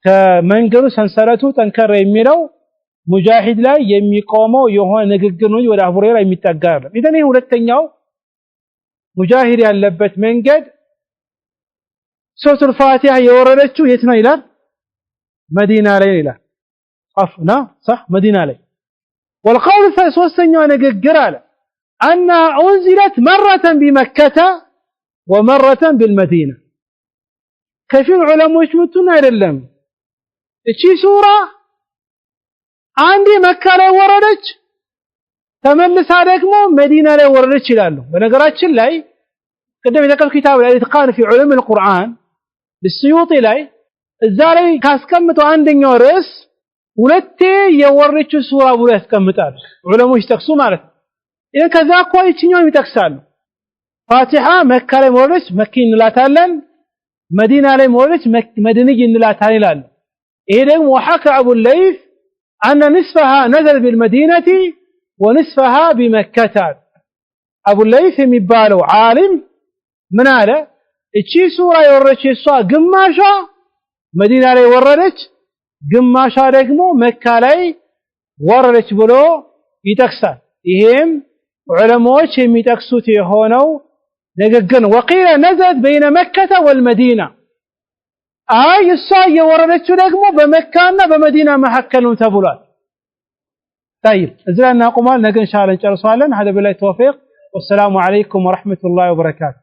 ከመንገሩ ሰንሰለቱ ጠንከር የሚለው ሙጃሂድ ላይ የሚቆመው የሆነ ንግግር ነው ወደ አቡ ሁረይራ የሚጠጋ አይደለም ኢደን ይሄ ሁለተኛው ሙጃሂድ ያለበት መንገድ ሱረቱል ፋቲሃ የወረደችው የት ነው ይላል መዲና ላይ ይላል አፍና صح መዲና ላይ والقول الثالثኛው ንግግር አለ أنها أنزلت مرة بمكة ومرة بالمدينة ከፊል ዑለሞች ምቱን አይደለም እቺ ሱራ አንዴ መካ ላይ ወረደች ተመልሳ ደግሞ መዲና ላይ ወረደች ይላሉ በነገራችን ላይ ቀደም የተቀል ኪታብ ላይ ኢትቃን في علوم القرآن للسيوطي ላይ እዛ ላይ ካስቀምጠው አንደኛው ርዕስ ሁለቴ የወረደችው ሱራ ብሎ ያስቀምጣል ዑለሞች ተክሱ ማለት ይሄን ከዛ ቆይችኛው ይጠቅሳሉ ፋቲሃ መካ ላይ ወረደች መኪ እንላታለን መዲና ላይ ወረደች መድንይ እንላታለን ይላሉ ይሄ ደግሞ وحكى ابو الليث ان نصفها نزل بالمدينه ونصفها بمكه ابو الليث የሚባለው ዓሊም ምን አለ እቺ ሱራ የወረደች እሷ ግማሿ መዲና ላይ ወረደች ግማሿ ደግሞ መካ ላይ ወረደች ብሎ ይጠቅሳል ይሄም ዑለማዎች የሚጠቅሱት የሆነው ንግግር وقيل نزلت بين مكة والمدينة እሷ የወረደችው ደግሞ በመካና በመዲና መካከል ነው ተብሏል طيب እዚህ ላይ እናቆማለን ነገ ኢንሻአላህ እንጨርሳለን هذا بالله التوفيق والسلام عليكم ورحمة الله وبركاته